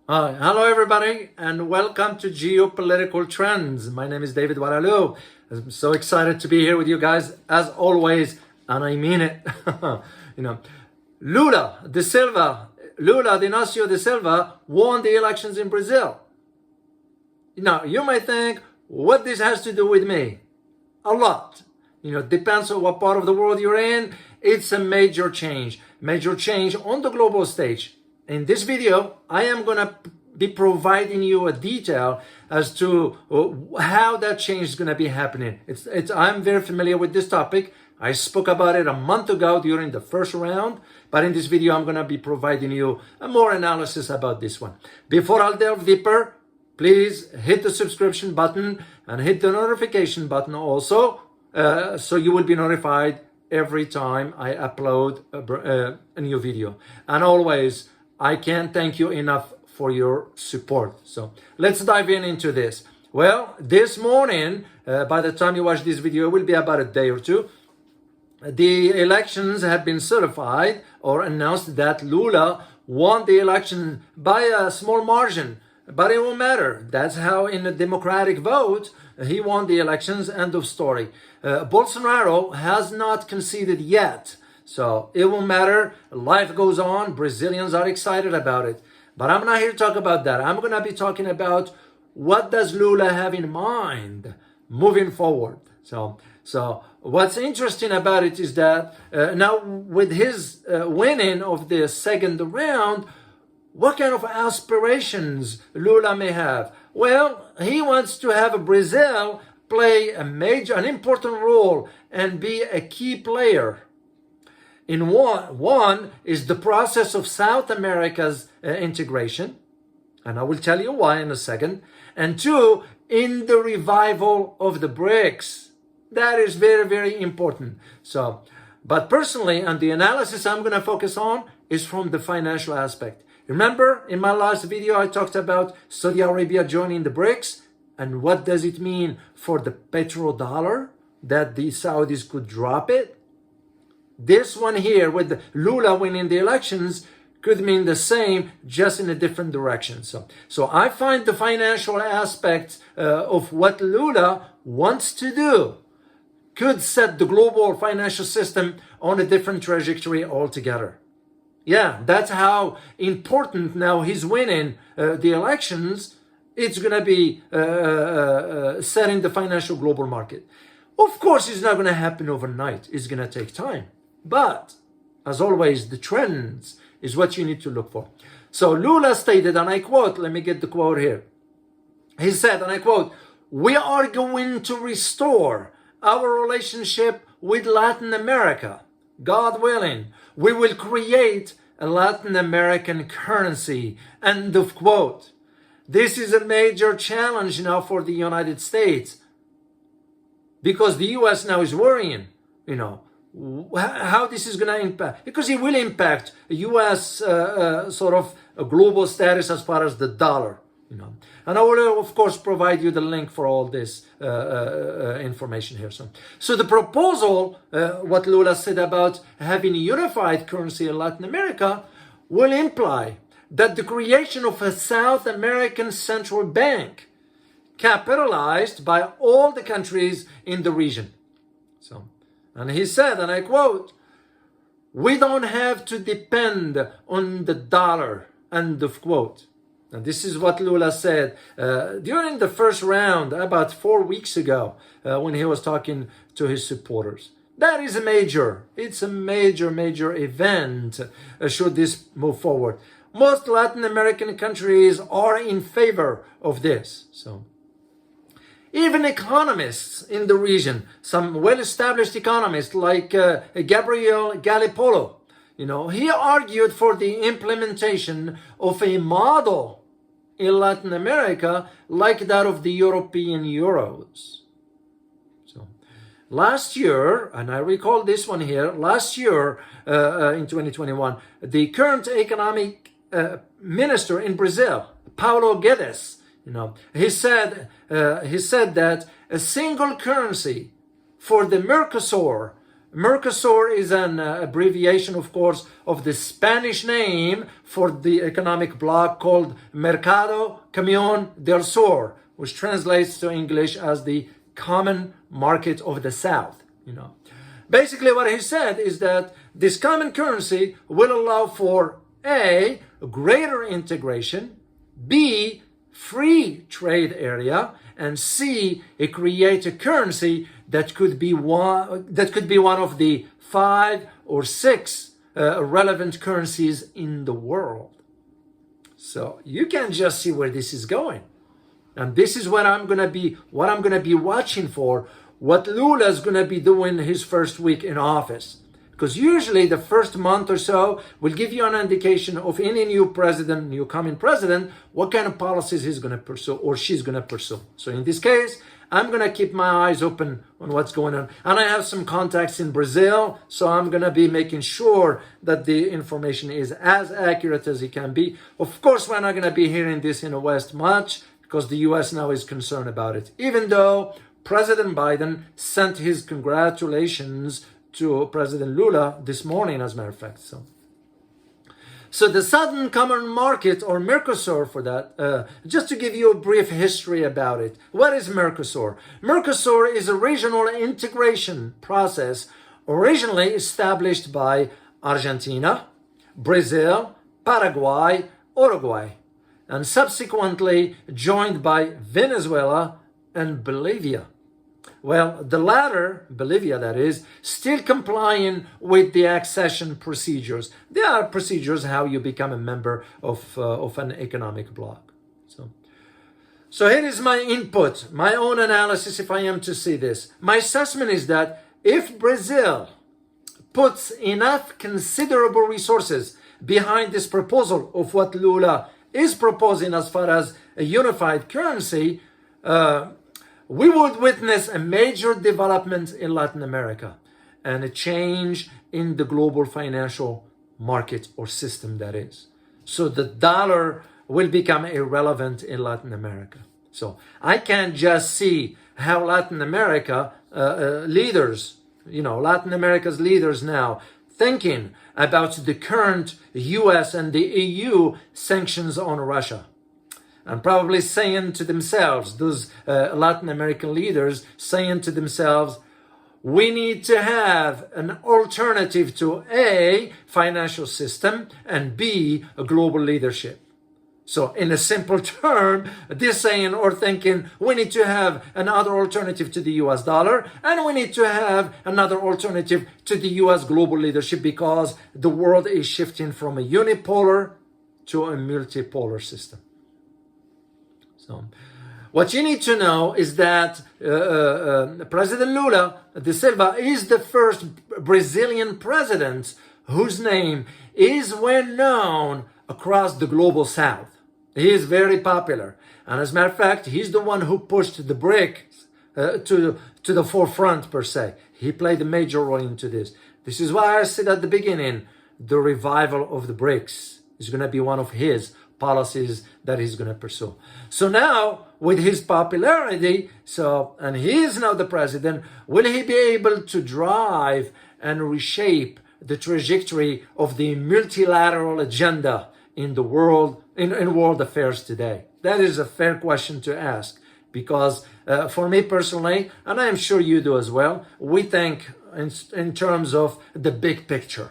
Hello everybody, and welcome to Geopolitical Trends. My name is David Oualaalou. I'm so excited to be here with you guys, as always, and I mean it. Lula Inácio de Silva won the elections in Brazil. Now, you might think, what this has to do with me? A lot. Depends on what part of the world you're in. It's a major change on the global stage. In this video, I am going to be providing you a detail as to how that change is going to be happening. I'm very familiar with this topic. I spoke about it a month ago during the first round, but in this video, I'm going to be providing you a more analysis about this one. Before I delve deeper, please hit the subscription button and hit the notification button also, so you will be notified every time I upload a new video. And always, I can't thank you enough for your support. So let's dive into this. Well, this morning, by the time you watch this video, it will be about a day or two. The elections have been certified or announced that Lula won the election by a small margin, but it won't matter. That's how in a democratic vote, he won the elections, end of story. Bolsonaro has not conceded yet. So it won't matter. Life goes on. Brazilians are excited about it. But I'm not here to talk about that. I'm going to be talking about what does Lula have in mind moving forward. So what's interesting about it is that now with his winning of the second round, what kind of aspirations Lula may have? Well, he wants to have Brazil play an important role and be a key player. In one is the process of South America's integration, and I will tell you why in a second. And two, in the revival of the BRICS. That is very, very important. But personally, and the analysis I'm going to focus on is from the financial aspect. Remember, in my last video, I talked about Saudi Arabia joining the BRICS, and what does it mean for the petrodollar, that the Saudis could drop it? This one here with Lula winning the elections could mean the same, just in a different direction. So I find the financial aspect of what Lula wants to do could set the global financial system on a different trajectory altogether. Yeah, that's how important now he's winning the elections. It's going to be setting the financial global market. Of course, it's not going to happen overnight. It's going to take time. But, as always, the trends is what you need to look for. So Lula stated, and I quote, let me get the quote here. He said, and I quote, "We are going to restore our relationship with Latin America. God willing, we will create a Latin American currency." End of quote. This is a major challenge now for the United States, because the US now is worrying, how this is going to impact, because it will impact U.S. sort of a global status as far as the dollar, And I will, of course, provide you the link for all this information here. So the proposal, what Lula said about having a unified currency in Latin America, will imply that the creation of a South American central bank capitalized by all the countries in the region. And he said, and I quote, "We don't have to depend on the dollar," end of quote. And this is what Lula said during the first round about 4 weeks ago when he was talking to his supporters. That is it's a major event should this move forward. Most Latin American countries are in favor of this. Even economists in the region, some well-established economists like Gabriel Gallipolo, he argued for the implementation of a model in Latin America like that of the European euros. Last year, and I recall this one here, last year in 2021, the current economic minister in Brazil, Paulo Guedes, he said that a single currency for the Mercosur Mercosur is an abbreviation, of course, of the Spanish name for the economic bloc called Mercado Común del Sur, which translates to English as the common market of the South. Basically what he said is that this common currency will allow for A, greater integration, B, free trade area, and C, it create a currency that could be one of the 5 or 6 relevant currencies in the world. So you can just see where this is going. And this is what I'm gonna be watching for, what Lula is gonna be doing his first week in office. Because usually the first month or so will give you an indication of any new coming president, what kind of policies he's gonna pursue or she's gonna pursue. So in this case, I'm gonna keep my eyes open on what's going on. And I have some contacts in Brazil, so I'm gonna be making sure that the information is as accurate as it can be. Of course, we're not gonna be hearing this in the West much, because the US now is concerned about it. Even though President Biden sent his congratulations to President Lula this morning, as a matter of fact. So the Southern Common Market, or Mercosur for that, just to give you a brief history about it. What is Mercosur? Mercosur is a regional integration process originally established by Argentina, Brazil, Paraguay, Uruguay, and subsequently joined by Venezuela and Bolivia. Well, the latter, Bolivia that is, still complying with the accession procedures. There are procedures how you become a member of an economic bloc. So here is my input, my own analysis if I am to see this. My assessment is that if Brazil puts enough considerable resources behind this proposal of what Lula is proposing as far as a unified currency, we would witness a major development in Latin America and a change in the global financial market or system that is. So the dollar will become irrelevant in Latin America. So I can't just see how Latin America leaders, Latin America's leaders now thinking about the current US and the EU sanctions on Russia. And probably saying to themselves, those Latin American leaders saying to themselves, we need to have an alternative to A, financial system, and B, a global leadership. So in a simple term, they're saying or thinking, we need to have another alternative to the US dollar, and we need to have another alternative to the US global leadership, because the world is shifting from a unipolar to a multipolar system. So what you need to know is that President Lula da Silva is the first Brazilian president whose name is well known across the global South. He is very popular. And as a matter of fact, he's the one who pushed the BRICS to the forefront, per se. He played a major role into this. This is why I said at the beginning, the revival of the BRICS is going to be one of his policies that he's going to pursue. So now, with his popularity, and he is now the president, will he be able to drive and reshape the trajectory of the multilateral agenda in the world, in world affairs today? That is a fair question to ask, because for me personally, and I am sure you do as well, we think in terms of the big picture.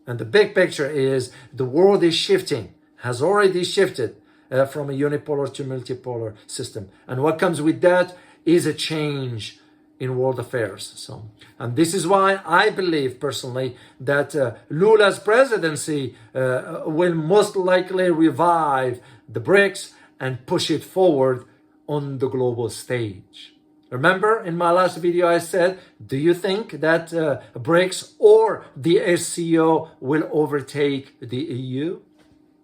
And the big picture is the world is shifting, has already shifted from a unipolar to multipolar system. And what comes with that is a change in world affairs. And this is why I believe personally that Lula's presidency will most likely revive the BRICS and push it forward on the global stage. Remember, in my last video I said, do you think that BRICS or the SCO will overtake the EU?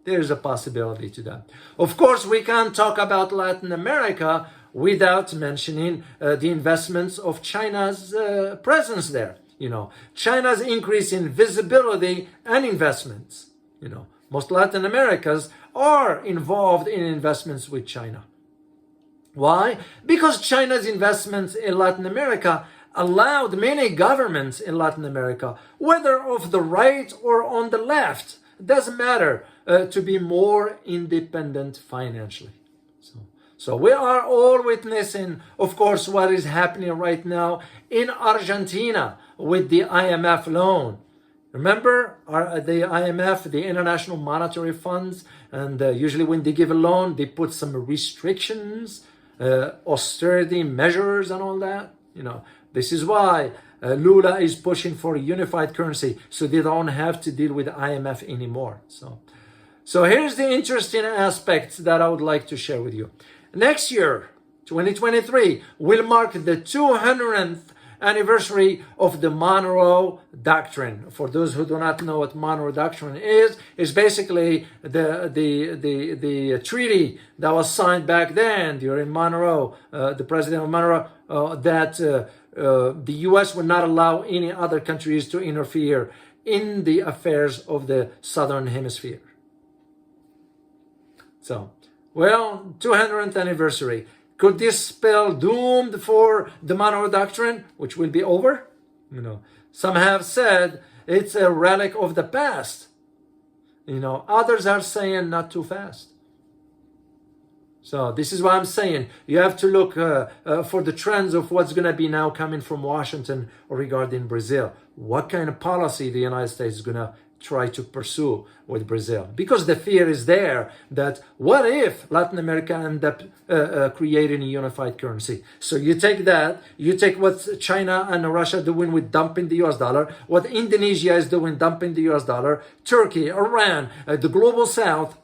There's a possibility to that. Of course, we can't talk about Latin America without mentioning the investments of China's presence there. China's increase in visibility and investments. Most Latin Americans are involved in investments with China. Why? Because China's investments in Latin America allowed many governments in Latin America, whether of the right or on the left, it doesn't matter, to be more independent financially. So we are all witnessing, of course, what is happening right now in Argentina with the IMF loan. Remember the IMF, the International Monetary Funds, and usually when they give a loan, they put some restrictions, austerity measures and all that. This is why Lula is pushing for a unified currency, so they don't have to deal with IMF anymore. So here's the interesting aspects that I would like to share with you. Next year, 2023, will mark the 200th anniversary of the Monroe Doctrine. For those who do not know what Monroe Doctrine is basically the treaty that was signed back then during Monroe, the president of Monroe, that the U.S. would not allow any other countries to interfere in the affairs of the Southern Hemisphere. So, 200th anniversary. Could this spell doomed for the Monroe Doctrine, which will be over? Some have said it's a relic of the past. Others are saying not too fast. So this is what I'm saying. You have to look for the trends of what's going to be now coming from Washington regarding Brazil. What kind of policy the United States is going to try to pursue with Brazil, because the fear is there that what if Latin America end up creating a unified currency? So you take that, you take what China and Russia doing with dumping the US dollar, what Indonesia is doing dumping the US dollar, Turkey, Iran, the global south,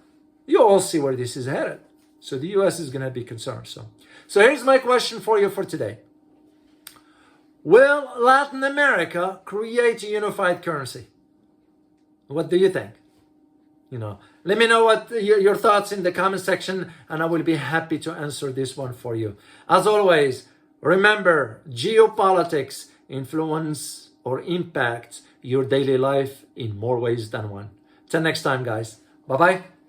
you all see where this is headed. So the US is going to be concerned. So here's my question for you for today. Will Latin America create a unified currency? What do you think? Let me know what your thoughts in the comment section, and I will be happy to answer this one for you. As always, remember, geopolitics influence or impact your daily life in more ways than one. Till next time, guys. Bye-bye.